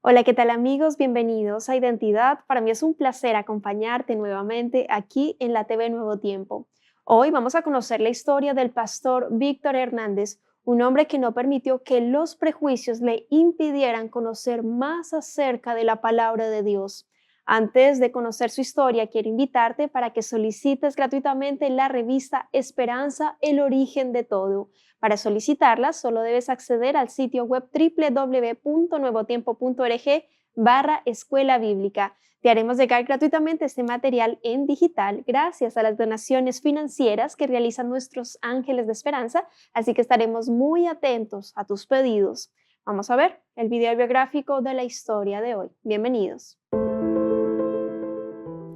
Hola, ¿qué tal amigos? Bienvenidos a Identidad. Para mí es un placer acompañarte nuevamente aquí en la TV Nuevo Tiempo. Hoy vamos a conocer la historia del pastor Víctor Hernández, un hombre que no permitió que los prejuicios le impidieran conocer más acerca de la palabra de Dios. Antes de conocer su historia, quiero invitarte para que solicites gratuitamente la revista Esperanza, el origen de todo. Para solicitarla, solo debes acceder al sitio web www.nuevotiempo.org/escuela bíblica. Te haremos llegar gratuitamente este material en digital gracias a las donaciones financieras que realizan nuestros ángeles de esperanza, así que estaremos muy atentos a tus pedidos. Vamos a ver el video biográfico de la historia de hoy. Bienvenidos.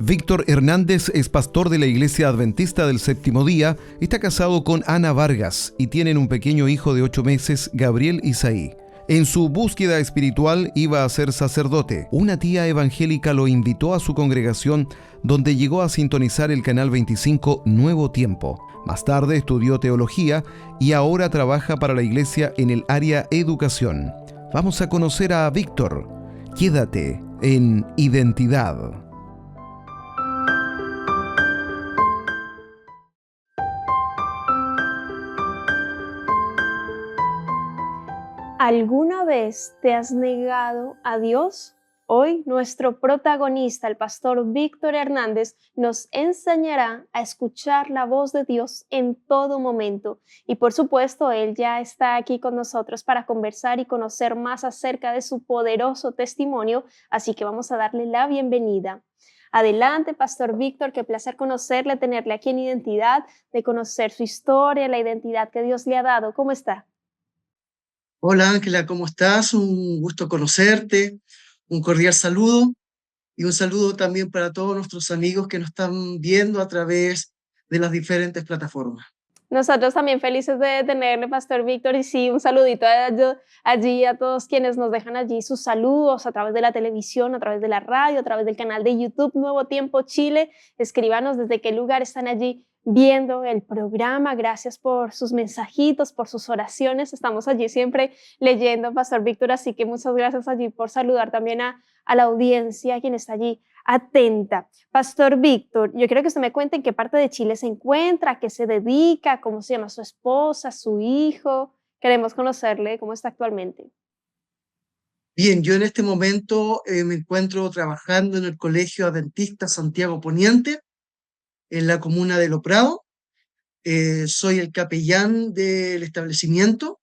Víctor Hernández es pastor de la Iglesia Adventista del Séptimo Día, está casado con Ana Vargas y tienen un pequeño hijo de 8 meses, Gabriel Isaí. En su búsqueda espiritual iba a ser sacerdote. Una tía evangélica lo invitó a su congregación, donde llegó a sintonizar el canal 25 Nuevo Tiempo. Más tarde estudió teología y ahora trabaja para la iglesia en el área educación. Vamos a conocer a Víctor. Quédate en Identidad. ¿Alguna vez te has negado a Dios? Hoy nuestro protagonista, el pastor Víctor Hernández, nos enseñará a escuchar la voz de Dios en todo momento. Y por supuesto, él ya está aquí con nosotros para conversar y conocer más acerca de su poderoso testimonio, así que vamos a darle la bienvenida. Adelante, Pastor Víctor, qué placer conocerle, tenerle aquí en Identidad, de conocer su historia, la identidad que Dios le ha dado. ¿Cómo está? Hola Ángela, ¿cómo estás? Un gusto conocerte, un cordial saludo y un saludo también para todos nuestros amigos que nos están viendo a través de las diferentes plataformas. Nosotros también felices de tenerle, Pastor Víctor, y sí, un saludito allí a todos quienes nos dejan allí sus saludos a través de la televisión, a través de la radio, a través del canal de YouTube Nuevo Tiempo Chile. Escríbanos desde qué lugar están allí viendo el programa. Gracias por sus mensajitos, por sus oraciones. Estamos allí siempre leyendo, Pastor Víctor, así que muchas gracias allí por saludar también a la audiencia, quien está allí atenta. Pastor Víctor, yo quiero que usted me cuente en qué parte de Chile se encuentra, a qué se dedica, cómo se llama su esposa, su hijo. Queremos conocerle cómo está actualmente. Bien, yo en este momento me encuentro trabajando en el Colegio Adventista Santiago Poniente, en la comuna de Lo Prado. Soy el capellán del establecimiento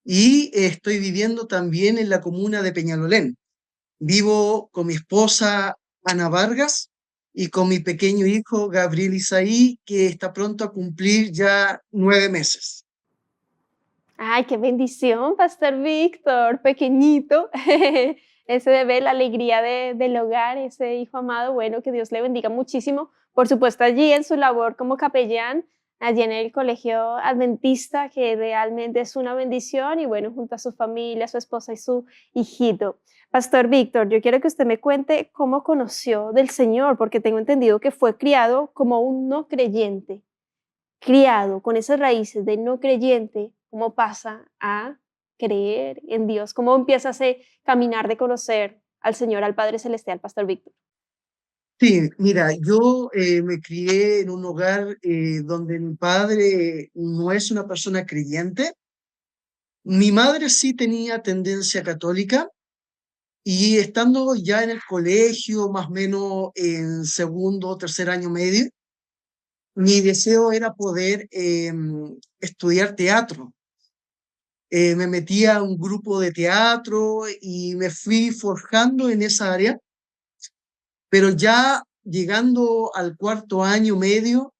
y estoy viviendo también en la comuna de Peñalolén. Vivo con mi esposa Ana Vargas y con mi pequeño hijo Gabriel Isaí, que está pronto a cumplir ya 9 meses. Ay, qué bendición, Pastor Víctor, pequeñito. Ese bebé, la alegría del hogar, ese hijo amado, bueno, que Dios le bendiga muchísimo. Por supuesto, allí en su labor como capellán, allí en el colegio adventista, que realmente es una bendición, y bueno, junto a su familia, su esposa y su hijito. Pastor Víctor, yo quiero que usted me cuente cómo conoció del Señor, porque tengo entendido que fue criado como un no creyente, criado con esas raíces de no creyente, ¿cómo pasa a creer en Dios? ¿Cómo empieza ese caminar de conocer al Señor, al Padre Celestial, Pastor Víctor? Sí, mira, yo me crié en un hogar donde mi padre no es una persona creyente. Mi madre sí tenía tendencia católica y estando ya en el colegio, más o menos en segundo o tercer año medio, mi deseo era poder estudiar teatro. Me metí a un grupo de teatro y me fui forjando en esa área, pero ya llegando al cuarto año medio,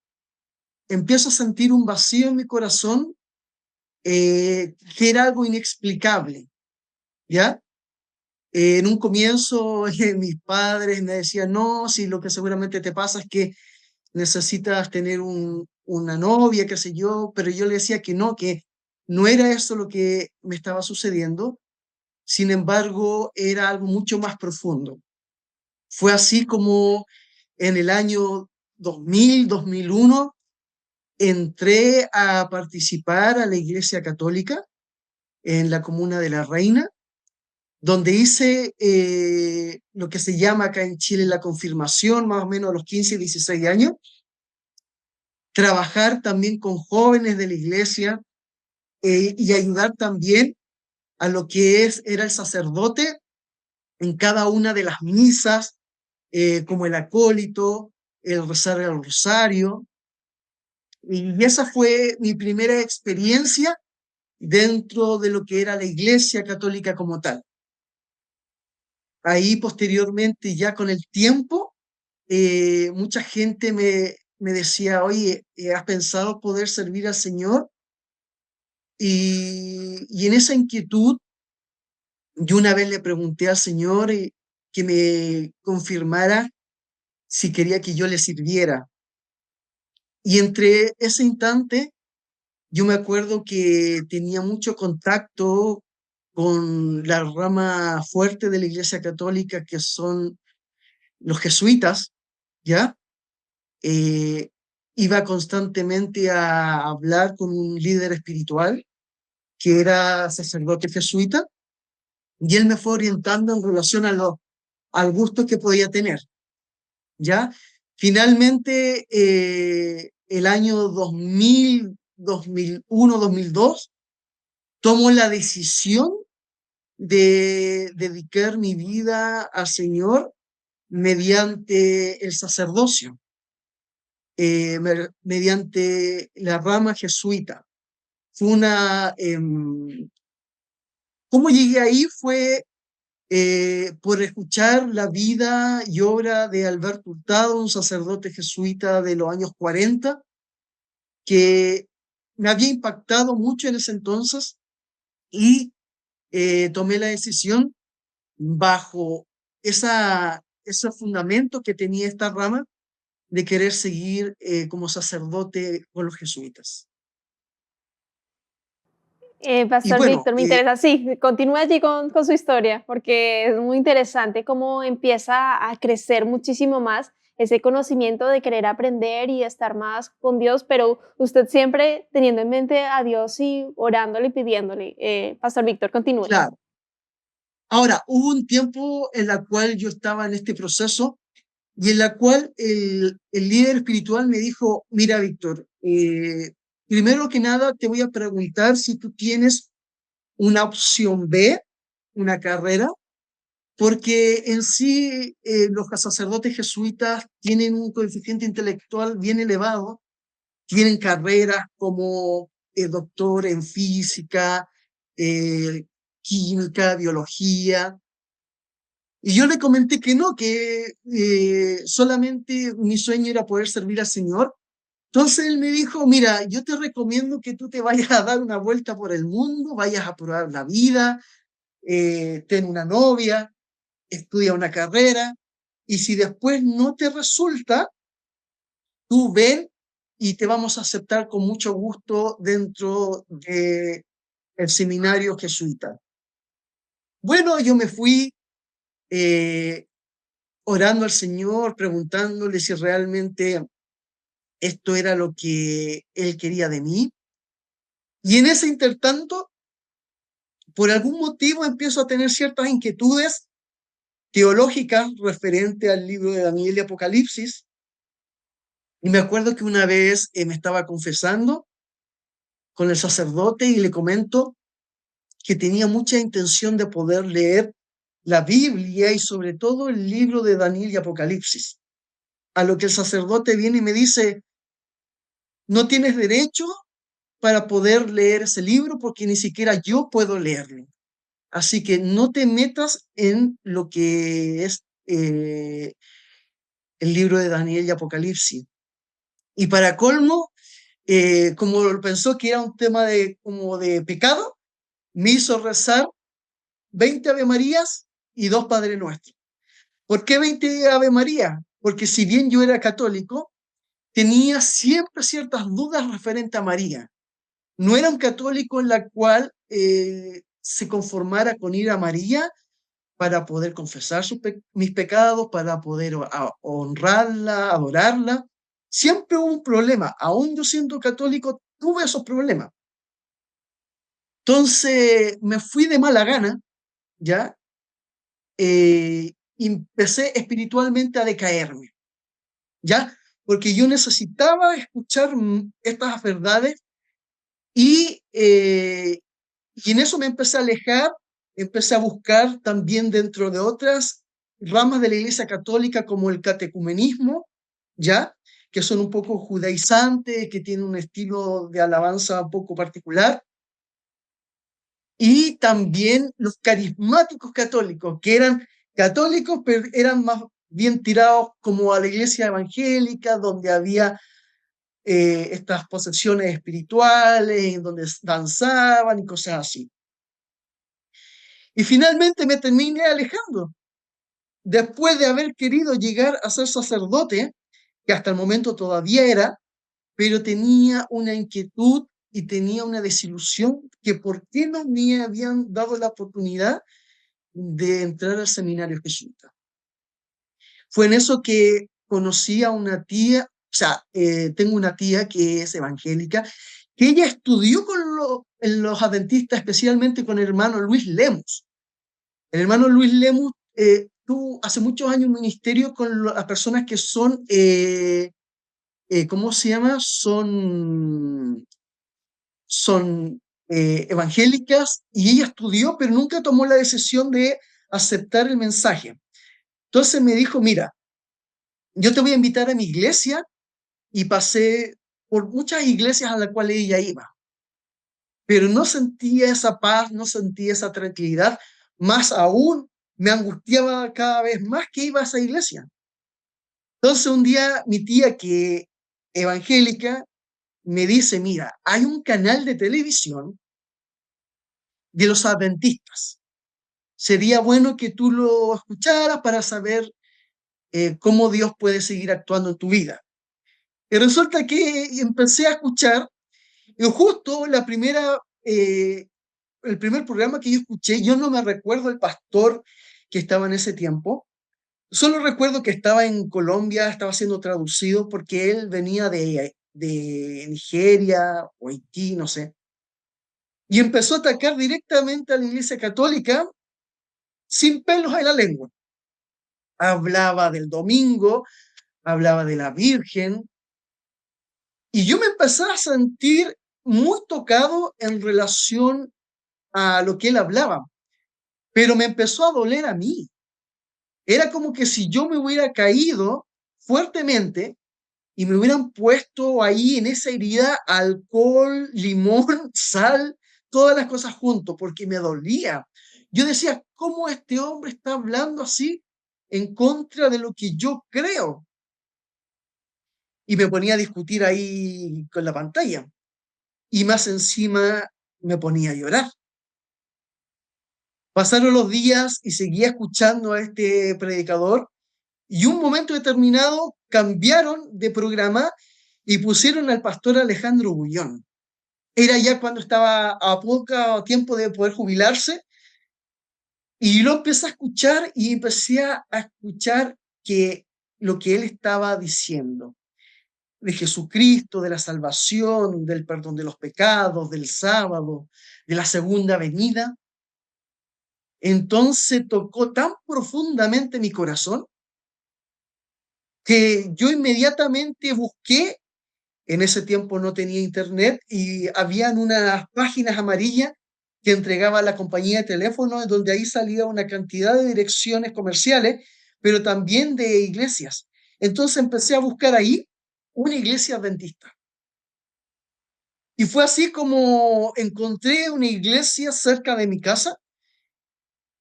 empiezo a sentir un vacío en mi corazón que era algo inexplicable, ¿ya? En un comienzo mis padres me decían, no, si lo que seguramente te pasa es que necesitas tener una novia, qué sé yo, pero yo le decía que no era eso lo que me estaba sucediendo. Sin embargo, era algo mucho más profundo. Fue así como en el año 2001, entré a participar a la Iglesia Católica en la comuna de La Reina donde hice lo que se llama acá en Chile la confirmación, más o menos a los 15, 16 años, trabajar también con jóvenes de la iglesia y ayudar también a lo que era el sacerdote en cada una de las misas, como el acólito, el rezar el rosario. Y esa fue mi primera experiencia dentro de lo que era la Iglesia Católica como tal. Ahí posteriormente, ya con el tiempo, mucha gente me decía, oye, ¿has pensado poder servir al Señor? Y en esa inquietud, yo una vez le pregunté al Señor que me confirmara si quería que yo le sirviera. Y entre ese instante, yo me acuerdo que tenía mucho contacto con la rama fuerte de la Iglesia Católica, que son los jesuitas, ¿ya? Eh, Iba constantemente a hablar con un líder espiritual que era sacerdote jesuita, y él me fue orientando en relación al gusto que podía tener, ¿ya? Finalmente, el año 2000, 2001, 2002, tomo la decisión de dedicar mi vida al Señor mediante el sacerdocio, mediante la rama jesuita. Fue ¿cómo llegué ahí? Fue por escuchar la vida y obra de Alberto Hurtado, un sacerdote jesuita de los años 40, que me había impactado mucho en ese entonces, y tomé la decisión bajo ese fundamento que tenía esta rama de querer seguir como sacerdote con los jesuitas. Y Pastor bueno, Víctor, me interesa, sí, continúa allí con su historia, porque es muy interesante cómo empieza a crecer muchísimo más ese conocimiento de querer aprender y estar más con Dios, pero usted siempre teniendo en mente a Dios y orándole y pidiéndole. Pastor Víctor, continúe. claro. Ahora, hubo un tiempo en la cual yo estaba en este proceso y en la cual el líder espiritual me dijo, mira, Víctor, primero que nada te voy a preguntar si tú tienes una opción B, una carrera, porque en sí los sacerdotes jesuitas tienen un coeficiente intelectual bien elevado, tienen carreras como doctor en física, eh, química, biología. Y yo le comenté que no, que solamente mi sueño era poder servir al Señor. Entonces él me dijo, mira, yo te recomiendo que tú te vayas a dar una vuelta por el mundo, vayas a probar la vida, ten una novia, estudia una carrera, y si después no te resulta, tú ven y te vamos a aceptar con mucho gusto dentro del seminario jesuita. Bueno, yo me fui eh, orando al Señor, preguntándole si realmente esto era lo que Él quería de mí. Y en ese intertanto, por algún motivo, empiezo a tener ciertas inquietudes teológicas referente al libro de Daniel y Apocalipsis. Y me acuerdo que una vez me estaba confesando con el sacerdote y le comento que tenía mucha intención de poder leer la Biblia y sobre todo el libro de Daniel y Apocalipsis. A lo que el sacerdote viene y me dice, no tienes derecho para poder leer ese libro porque ni siquiera yo puedo leerlo. Así que no te metas en lo que es el libro de Daniel y Apocalipsis. Y para colmo, como pensó que era un tema como de pecado, me hizo rezar 20 Ave Marías y 2 Padre Nuestro. ¿Por qué 20 Ave María? Porque si bien yo era católico, tenía siempre ciertas dudas referente a María. No era un católico en la cual se conformara con ir a María para poder confesar mis pecados, para poder honrarla, adorarla. Siempre hubo un problema. Aún yo siendo católico, tuve esos problemas. Entonces me fui de mala gana, ¿ya? empecé espiritualmente a decaerme, ¿ya? Porque yo necesitaba escuchar estas verdades y, y en eso me empecé a alejar, empecé a buscar también dentro de otras ramas de la Iglesia Católica como el catecumenismo, ¿ya? Que son un poco judaizantes, que tienen un estilo de alabanza un poco particular, y también los carismáticos católicos, que eran católicos, pero eran más bien tirados como a la iglesia evangélica, donde había estas posesiones espirituales, donde danzaban y cosas así. Y finalmente me terminé alejando. Después de haber querido llegar a ser sacerdote, que hasta el momento todavía era, pero tenía una inquietud y tenía una desilusión que por qué no me habían dado la oportunidad de entrar al seminario jesuita. Fue en eso que conocí a una tía, o sea, tengo una tía que es evangélica, que ella estudió en los adventistas, especialmente con el hermano Luis Lemus. El hermano Luis Lemus tuvo hace muchos años un ministerio con las personas que son, ¿cómo se llama? Son evangélicas, y ella estudió, pero nunca tomó la decisión de aceptar el mensaje. Entonces me dijo, mira, yo te voy a invitar a mi iglesia, y pasé por muchas iglesias a las cuales ella iba, pero no sentía esa paz, no sentía esa tranquilidad, más aún me angustiaba cada vez más que iba a esa iglesia. Entonces un día mi tía, que evangélica, me dice, mira, hay un canal de televisión de los adventistas. Sería bueno que tú lo escucharas para saber cómo Dios puede seguir actuando en tu vida. Y resulta que empecé a escuchar, y justo el primer programa que yo escuché, yo no me recuerdo el pastor que estaba en ese tiempo, solo recuerdo que estaba en Colombia, estaba siendo traducido porque él venía de Nigeria o Haití, no sé, y empezó a atacar directamente a la Iglesia Católica sin pelos en la lengua. Hablaba del domingo, hablaba de la Virgen, y yo me empecé a sentir muy tocado en relación a lo que él hablaba, pero me empezó a doler a mí. Era como que si yo me hubiera caído fuertemente y me hubieran puesto ahí en esa herida alcohol, limón, sal, todas las cosas juntos, porque me dolía. Yo decía, ¿cómo este hombre está hablando así en contra de lo que yo creo? Y me ponía a discutir ahí con la pantalla. Y más encima me ponía a llorar. Pasaron los días y seguía escuchando a este predicador, y un momento determinado cambiaron de programa y pusieron al pastor Alejandro Bullón. Era ya cuando estaba a poco tiempo de poder jubilarse, y lo empecé a escuchar y empecé a escuchar que lo que él estaba diciendo de Jesucristo, de la salvación, del perdón de los pecados, del sábado, de la segunda venida, entonces tocó tan profundamente mi corazón que yo inmediatamente busqué. En ese tiempo no tenía internet, y habían unas páginas amarillas que entregaba la compañía de teléfono, donde ahí salía una cantidad de direcciones comerciales, pero también de iglesias. Entonces empecé a buscar ahí una iglesia adventista. Y fue así como encontré una iglesia cerca de mi casa,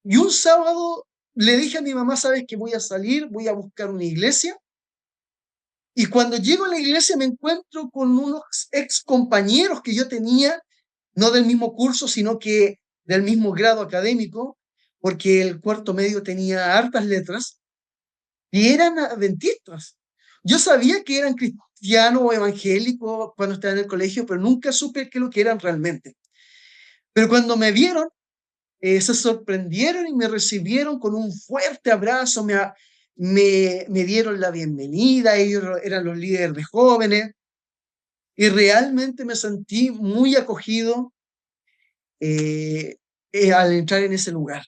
y un sábado le dije a mi mamá, ¿sabes que voy a salir? Voy a buscar una iglesia. Y cuando llego a la iglesia me encuentro con unos ex compañeros que yo tenía, no del mismo curso, sino que del mismo grado académico, porque el cuarto medio tenía hartas letras, y eran adventistas. Yo sabía que eran cristianos o evangélicos cuando estaba en el colegio, pero nunca supe qué es lo que eran realmente. Pero cuando me vieron, se sorprendieron y me recibieron con un fuerte abrazo, me dieron la bienvenida, ellos eran los líderes de jóvenes, y realmente me sentí muy acogido al entrar en ese lugar.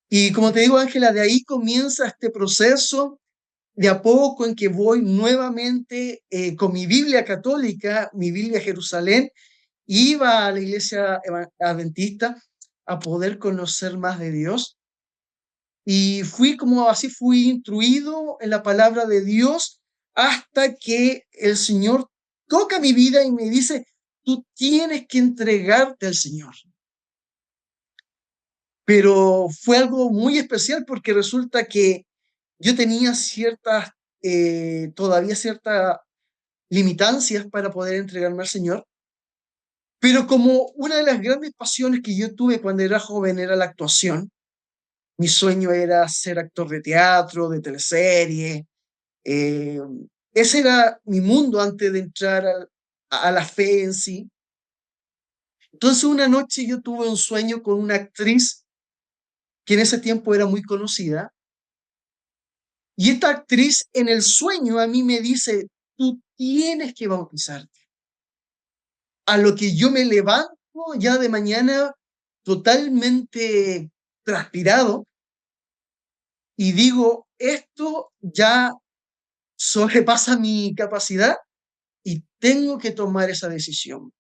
Y como te digo, Ángela, de ahí comienza este proceso de a poco en que voy nuevamente con mi Biblia católica, mi Biblia Jerusalén, iba a la iglesia adventista a poder conocer más de Dios. Y fui instruido en la palabra de Dios hasta que el Señor toca mi vida y me dice, tú tienes que entregarte al Señor. Pero fue algo muy especial porque resulta que yo tenía todavía ciertas limitancias para poder entregarme al Señor, pero como una de las grandes pasiones que yo tuve cuando era joven era la actuación, mi sueño era ser actor de teatro, de teleserie, eh, ese era mi mundo antes de entrar a la fe en sí. Entonces una noche yo tuve un sueño con una actriz que en ese tiempo era muy conocida, y esta actriz en el sueño a mí me dice, tú tienes que bautizarte. A lo que yo me levanto ya de mañana totalmente transpirado y digo, esto ya sobrepasa mi capacidad y tengo que tomar esa decisión.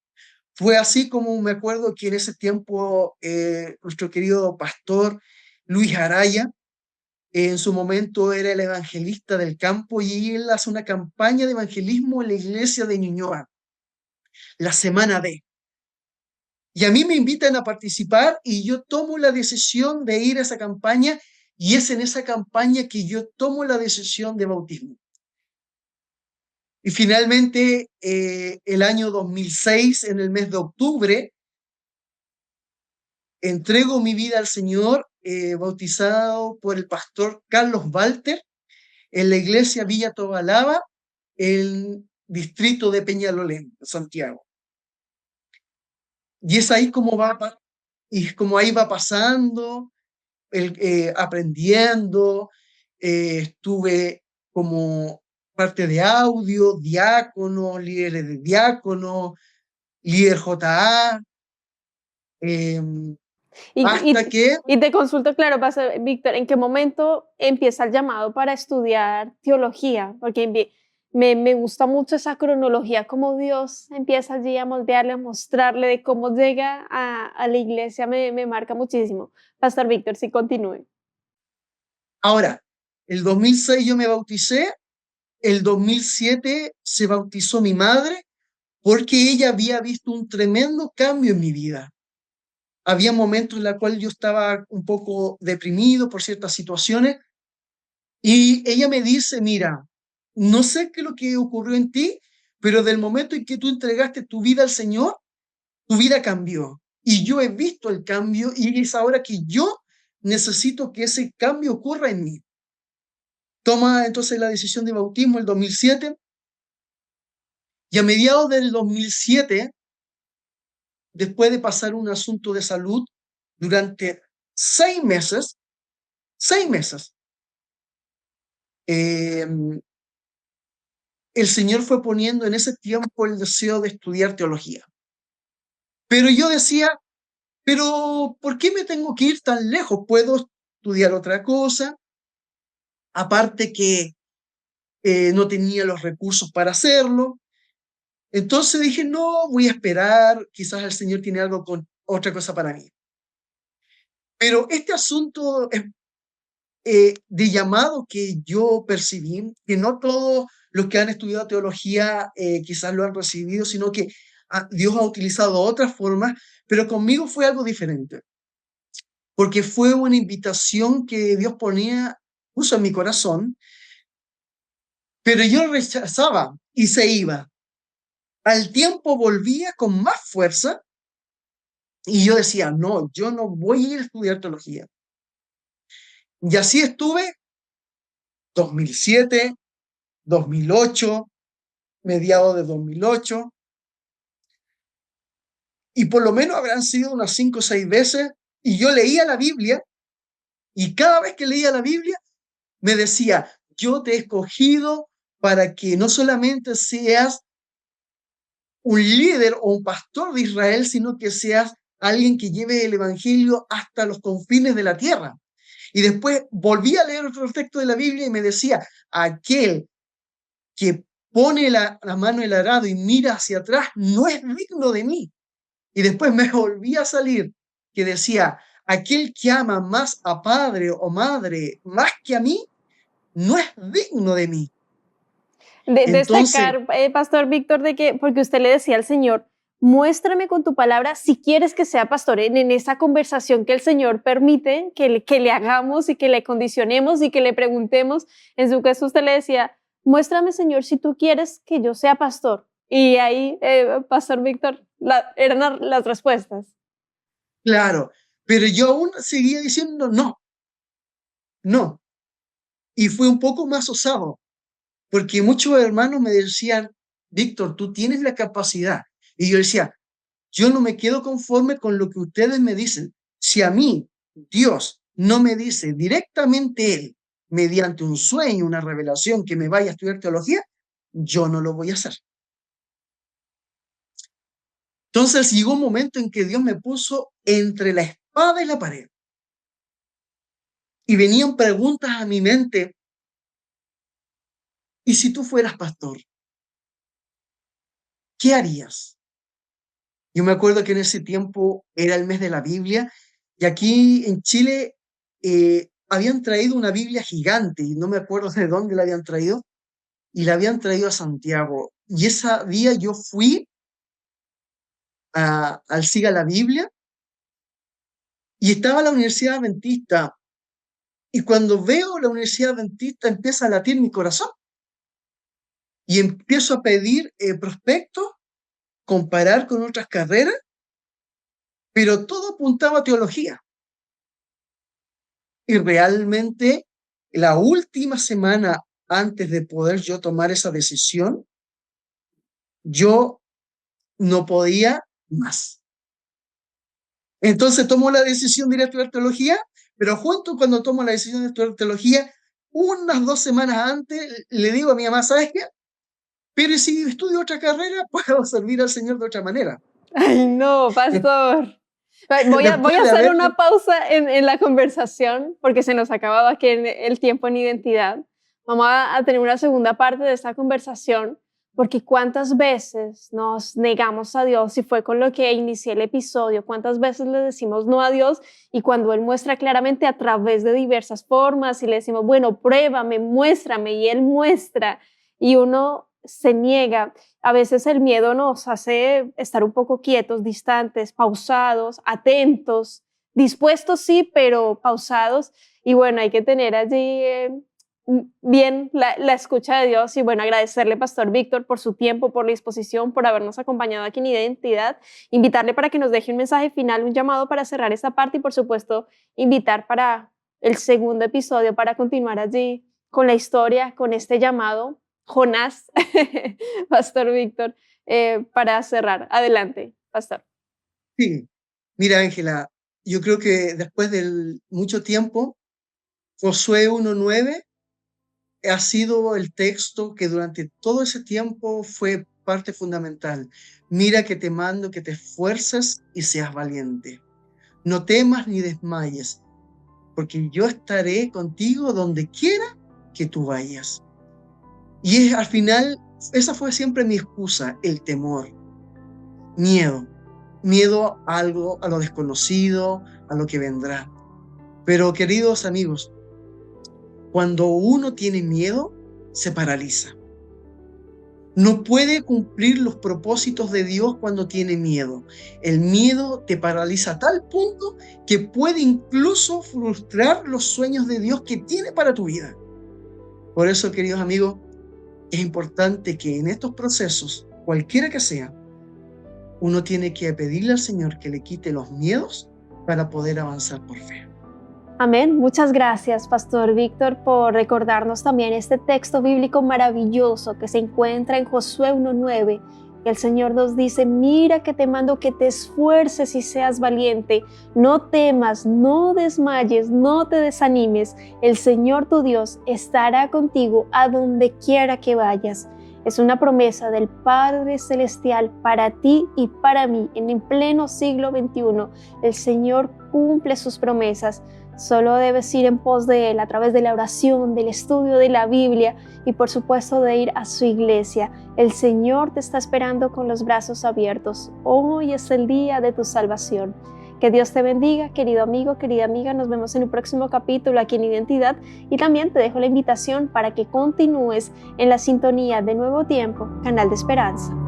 Fue así como me acuerdo que en ese tiempo nuestro querido pastor Luis Araya, en su momento era el evangelista del campo y él hace una campaña de evangelismo en la iglesia de Ñuñoa, la semana D. Y a mí me invitan a participar y yo tomo la decisión de ir a esa campaña y es en esa campaña que yo tomo la decisión de bautismo. Y finalmente, el año 2006, en el mes de octubre, entrego mi vida al Señor, bautizado por el pastor Carlos Walter en la iglesia Villa Tobalaba, el distrito de Peñalolén, Santiago. Y es ahí como ahí va pasando, aprendiendo, estuve como parte de audio, diácono, líder de diácono, líder JA, eh, Y, hasta que, y te consulto, claro, Víctor, ¿en qué momento empieza el llamado para estudiar teología? Porque me gusta mucho esa cronología, cómo Dios empieza allí a moldearle, a mostrarle de cómo llega a la iglesia, me marca muchísimo. Pastor Víctor, sí, continúe. ahora, el 2006 yo me bauticé, el 2007 se bautizó mi madre porque ella había visto un tremendo cambio en mi vida. Había momentos en los cuales yo estaba un poco deprimido por ciertas situaciones y ella me dice, mira, no sé qué es lo que ocurrió en ti, pero del momento en que tú entregaste tu vida al Señor, tu vida cambió. Y yo he visto el cambio y es ahora que yo necesito que ese cambio ocurra en mí. Toma entonces la decisión de bautismo el 2007 y a mediados del 2007, después de pasar un asunto de salud durante 6 meses, 6 meses, eh, el Señor fue poniendo en ese tiempo el deseo de estudiar teología. Pero yo decía, pero ¿por qué me tengo que ir tan lejos? Puedo estudiar otra cosa, aparte que no tenía los recursos para hacerlo. Entonces dije, no, voy a esperar, quizás el Señor tiene algo con otra cosa para mí. Pero este asunto de llamado que yo percibí, que no todos los que han estudiado teología quizás lo han recibido, sino que Dios ha utilizado otras formas, pero conmigo fue algo diferente, porque fue una invitación que Dios puso en mi corazón, pero yo rechazaba y se iba. Al tiempo volvía con más fuerza y yo decía, no, yo no voy a ir a estudiar teología. Y así estuve 2007, 2008, mediados de 2008, y por lo menos habrán sido unas 5 o 6 veces, y yo leía la Biblia, y cada vez que leía la Biblia, me decía, yo te he escogido para que no solamente seas un líder o un pastor de Israel, sino que seas alguien que lleve el Evangelio hasta los confines de la tierra. Y después volví a leer otro texto de la Biblia y me decía, aquel que pone la mano en el arado y mira hacia atrás no es digno de mí. Y después me volví a salir que decía, aquel que ama más a padre o madre más que a mí, no es digno de mí. Entonces, Destacar, Pastor Víctor, de que, porque usted le decía al Señor, muéstrame con tu palabra si quieres que sea pastor, en esa conversación que el Señor permite que le hagamos y que le condicionemos y que le preguntemos. En su caso usted le decía, muéstrame, Señor, si tú quieres que yo sea pastor. Y ahí, Pastor Víctor, eran las respuestas. claro, pero yo aún seguía diciendo no, no. Y fue un poco más osado, porque muchos hermanos me decían, Víctor, tú tienes la capacidad. Y yo decía, yo no me quedo conforme con lo que ustedes me dicen. Si a mí Dios no me dice directamente Él, mediante un sueño, una revelación, que me vaya a estudiar teología, yo no lo voy a hacer. Entonces llegó un momento en que Dios me puso entre la espada y la pared. Y venían preguntas a mi mente, ¿y si tú fueras pastor? ¿Qué harías? Yo me acuerdo que en ese tiempo era el mes de la Biblia y aquí en Chile habían traído una Biblia gigante y no me acuerdo de dónde la habían traído y la habían traído a Santiago. Y ese día yo fui al Siga la Biblia y estaba la Universidad Adventista. Y cuando veo la Universidad Adventista empieza a latir mi corazón y empiezo a pedir prospectos, comparar con otras carreras, pero todo apuntaba a teología. Y realmente la última semana antes de poder yo tomar esa decisión, yo no podía más. Entonces tomo la decisión de ir a estudiar teología, pero justo cuando tomo la decisión de estudiar teología, unas 2 semanas antes le digo a mi mamá, ¿sabes qué? Pero si estudio otra carrera, puedo servir al Señor de otra manera. Ay, no, pastor. Voy a Después de hacer haber... una pausa en la conversación porque se nos ha acabado aquí el tiempo en identidad. Vamos a tener una segunda parte de esta conversación porque cuántas veces nos negamos a Dios, y fue con lo que inicié el episodio, cuántas veces le decimos no a Dios y cuando Él muestra claramente a través de diversas formas y le decimos, bueno, pruébame, muéstrame, y Él muestra y uno se niega. A veces el miedo nos hace estar un poco quietos, distantes, pausados, atentos, dispuestos sí, pero pausados. Y bueno, hay que tener allí bien la escucha de Dios y bueno, agradecerle, Pastor Víctor, por su tiempo, por la disposición, por habernos acompañado aquí en Identidad, invitarle para que nos deje un mensaje final, un llamado para cerrar esta parte y por supuesto invitar para el segundo episodio para continuar allí con la historia, con este llamado Jonás, Pastor Víctor, para cerrar. Adelante, Pastor. Sí, mira, Ángela, yo creo que después de mucho tiempo, Josué 1:9 ha sido el texto que durante todo ese tiempo fue parte fundamental. Mira que te mando que te esfuerces y seas valiente. No temas ni desmayes, porque yo estaré contigo donde quiera que tú vayas. Y al final, esa fue siempre mi excusa, el temor, miedo a algo, a lo desconocido, a lo que vendrá. Pero queridos amigos, cuando uno tiene miedo, se paraliza. No puede cumplir los propósitos de Dios cuando tiene miedo. El miedo te paraliza a tal punto que puede incluso frustrar los sueños de Dios que tiene para tu vida. Por eso, queridos amigos, es importante que en estos procesos, cualquiera que sea, uno tiene que pedirle al Señor que le quite los miedos para poder avanzar por fe. Amén. Muchas gracias, Pastor Víctor, por recordarnos también este texto bíblico maravilloso que se encuentra en Josué 1:9. El Señor nos dice, mira que te mando que te esfuerces y seas valiente. No temas, no desmayes, no te desanimes. El Señor tu Dios estará contigo a donde quiera que vayas. Es una promesa del Padre Celestial para ti y para mí en el pleno siglo XXI. El Señor cumple sus promesas. Solo debes ir en pos de Él a través de la oración, del estudio de la Biblia y por supuesto de ir a su iglesia. El Señor te está esperando con los brazos abiertos. Hoy es el día de tu salvación. Que Dios te bendiga, querido amigo, querida amiga. Nos vemos en un próximo capítulo aquí en Identidad y también te dejo la invitación para que continúes en la sintonía de Nuevo Tiempo, Canal de Esperanza.